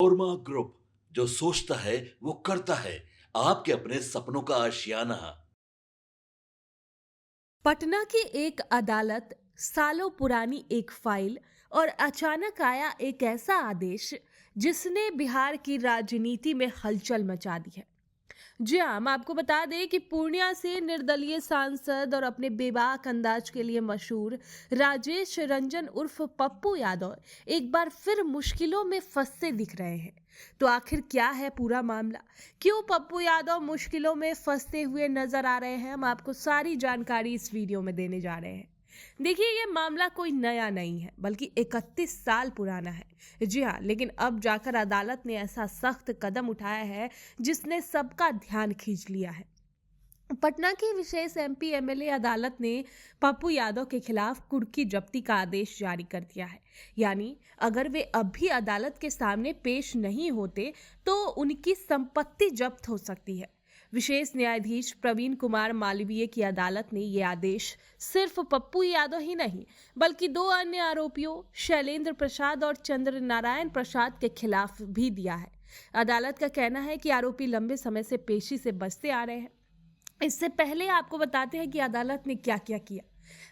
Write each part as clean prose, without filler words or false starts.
Manorama group, जो सोचता है वो करता है। आपके अपने सपनों का आशियाना। पटना की एक अदालत, सालों पुरानी एक फाइल और अचानक आया एक ऐसा आदेश जिसने बिहार की राजनीति में हलचल मचा दी है। जी हाँ, हम आपको बता दें कि पूर्णिया से निर्दलीय सांसद और अपने बेबाक अंदाज के लिए मशहूर राजेश रंजन उर्फ पप्पू यादव एक बार फिर मुश्किलों में फंसते दिख रहे हैं। तो आखिर क्या है पूरा मामला? क्यों पप्पू यादव मुश्किलों में फंसते हुए नजर आ रहे हैं? हम आपको सारी जानकारी इस वीडियो में देने जा रहे हैं। देखिए, ये मामला कोई नया नहीं है, बल्कि 31 साल पुराना है। जी हाँ, लेकिन अब जाकर अदालत ने ऐसा सख्त कदम उठाया है जिसने सबका ध्यान खींच लिया है। पटना की विशेष एमपी एमएलए अदालत ने पप्पू यादव के खिलाफ कुर्की जब्ती का आदेश जारी कर दिया है। यानी अगर वे अब भी अदालत के सामने पेश नहीं होते तो उनकी संपत्ति जब्त हो सकती है। विशेष न्यायाधीश प्रवीण कुमार मालवीय की अदालत ने यह आदेश सिर्फ पप्पू यादव ही नहीं, बल्कि दो अन्य आरोपियों शैलेंद्र प्रसाद और चंद्र नारायण प्रसाद के खिलाफ भी दिया है। अदालत का कहना है कि आरोपी लंबे समय से पेशी से बचते आ रहे हैं। इससे पहले आपको बताते हैं कि अदालत ने क्या क्या किया।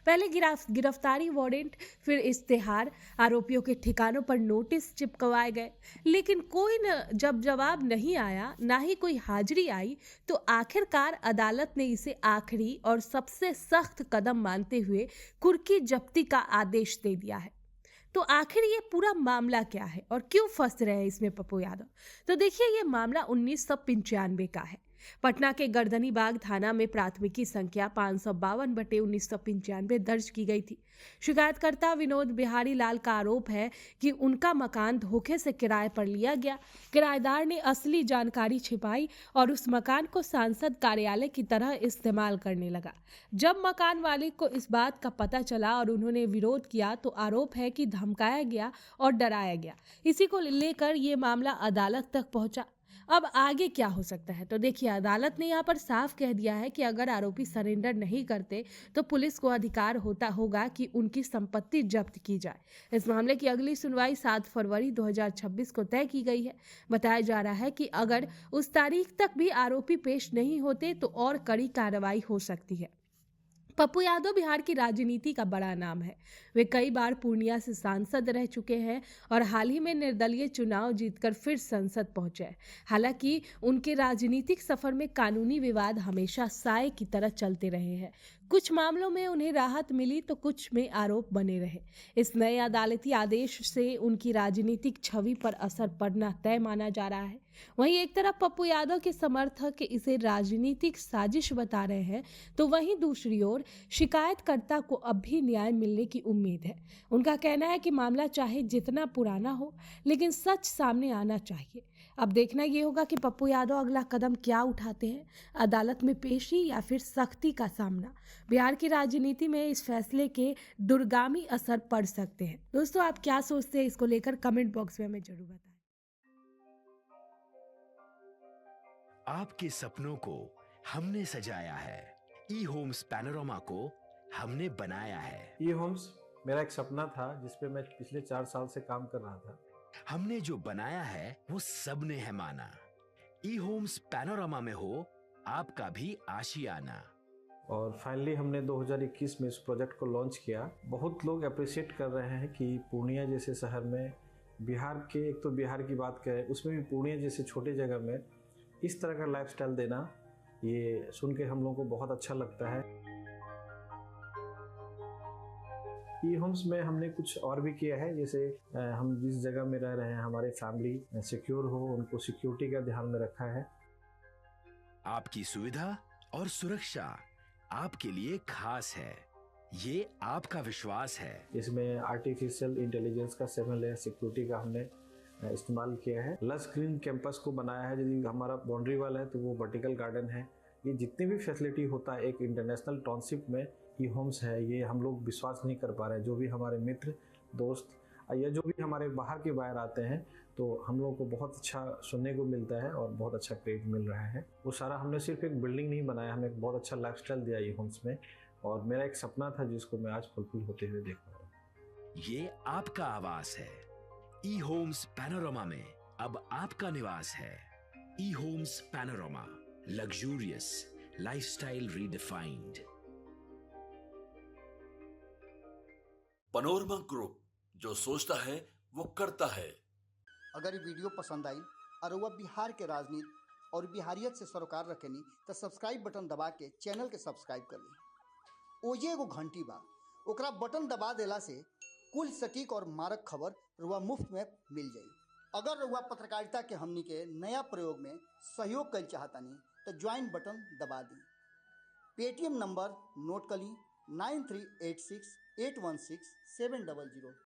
पहले गिरफ्तारी वारंट, फिर इश्तेहार, आरोपियों के ठिकानों पर नोटिस चिपकवाए गए, लेकिन कोई न जब जवाब नहीं आया, ना ही कोई हाजिरी आई, तो आखिरकार अदालत ने इसे आखिरी और सबसे सख्त कदम मानते हुए कुर्की जब्ती का आदेश दे दिया है। तो आखिर ये पूरा मामला क्या है और क्यों फंस रहे हैं इसमें पप्पू यादव? तो देखिए, ये मामला 1995 का है। पटना के गर्दनी बाग थाना में प्राथमिकी संख्या 552/1995 दर्ज की गई थी। शिकायतकर्ता विनोद बिहारी लाल का आरोप है कि उनका मकान धोखे से किराए पर लिया गया। किराएदार ने असली जानकारी छिपाई और उस मकान को सांसद कार्यालय की तरह इस्तेमाल करने लगा। जब मकान मालिक को इस बात का पता चला और उन्होंने विरोध किया, तो आरोप है कि धमकाया गया और डराया गया। इसी को लेकर ये मामला अदालत तक पहुंचा। अब आगे क्या हो सकता है? तो देखिए, अदालत ने यहाँ पर साफ कह दिया है कि अगर आरोपी सरेंडर नहीं करते तो पुलिस को अधिकार होगा कि उनकी संपत्ति जब्त की जाए। इस मामले की अगली सुनवाई 7 फरवरी 2026 को तय की गई है। बताया जा रहा है कि अगर उस तारीख तक भी आरोपी पेश नहीं होते तो और कड़ी कार्रवाई हो सकती है। पप्पू यादव बिहार की राजनीति का बड़ा नाम है। वे कई बार पूर्णिया से सांसद रह चुके हैं और हाल ही में निर्दलीय चुनाव जीतकर फिर संसद पहुंचे हैं। हालांकि उनके राजनीतिक सफर में कानूनी विवाद हमेशा साए की तरह चलते रहे हैं। कुछ मामलों में उन्हें राहत मिली तो कुछ में आरोप बने रहे। इस नए अदालती आदेश से उनकी राजनीतिक छवि पर असर पड़ना तय माना जा रहा है। वहीं एक तरफ पप्पू यादव के समर्थक इसे राजनीतिक साजिश बता रहे हैं, तो वहीं दूसरी ओर शिकायतकर्ता को अब भी न्याय मिलने की उम्मीद है। उनका कहना है कि मामला चाहे जितना पुराना हो, लेकिन सच सामने आना चाहिए। अब देखना ये होगा कि पप्पू यादव अगला कदम क्या उठाते हैं, अदालत में पेशी या फिर सख्ती का सामना। बिहार की राजनीति में इस फैसले के दूरगामी असर पड़ सकते हैं। दोस्तों, आप क्या सोचते हैं इसको लेकर? कमेंट बॉक्स में हमें जरूर बताएं। आपके सपनों को हमने सजाया है, ई होम्स पैनोरमा को हमने बनाया है। ई होम्स मेरा एक सपना था जिस पे मैं पिछले 4 साल से काम कर रहा था। हमने जो बनाया है वो सबने है माना। ई होम्स पैनोरमा में हो आपका भी आशियाना। और फाइनली हमने 2021 में इस प्रोजेक्ट को लॉन्च किया। बहुत लोग अप्रिशिएट कर रहे हैं कि पूर्णिया जैसे शहर में, बिहार के, एक तो बिहार की बात करें उसमें भी पूर्णिया जैसे छोटे जगह में इस तरह का लाइफस्टाइल देना, ये सुन के हम लोगों को बहुत अच्छा लगता है। ई होम्स में हमने कुछ और भी किया है, जैसे हम जिस जगह में रह रहे हैं हमारे फैमिली सिक्योर हो, उनको सिक्योरिटी का ध्यान में रखा है। आपकी सुविधा और सुरक्षा आपके लिए खास है, ये आपका विश्वास है। इसमें आर्टिफिशियल इंटेलिजेंस का 7 लेयर सिक्योरिटी का हमने इस्तेमाल किया है। लस ग्रीन कैंपस को बनाया है। यदि हमारा बाउंड्री वाल है तो वो वर्टिकल गार्डन है। ये जितने भी फैसिलिटी होता है एक इंटरनेशनल टाउनशिप में, ई होम्स है, ये हम लोग विश्वास नहीं कर पा रहे हैं। जो भी हमारे मित्र, दोस्त या जो भी हमारे बाहर के बाहर आते हैं, तो हम लोगों को बहुत अच्छा सुनने को मिलता है और बहुत अच्छा क्रेडिट मिल रहा है। वो सारा हमने सिर्फ एक बिल्डिंग नहीं बनाया, हमें एक बहुत अच्छा लाइफस्टाइल दिया ई होम्स में, और मेरा एक सपना था जिसको मैं आज फुलफिल होते हुए देख रहा हूँ। ये आपका आवास है। ई होम्स पैनोरमा में अब आपका निवास है E homes Panorama, luxurious lifestyle redefined. Panorama group, जो सोचता है वो करता है। अगर ये वीडियो पसंद आई और वह बिहार के राजनीति और बिहारियत से सरोकार रखेनी तो सब्सक्राइब बटन दबा के चैनल के सब्सक्राइब कर ली। ओजे एगो घंटी बा, ओकरा बटन दबा देला से कुल सटीक और मारक खबर रुआ मुफ्त में मिल जाई। अगर रुआ पत्रकारिता के हमनी के नया प्रयोग में सहयोग कर चाहतानी तो ज्वाइन बटन दबा दी। पेटीएम नंबर नोट कर ली 9386816700।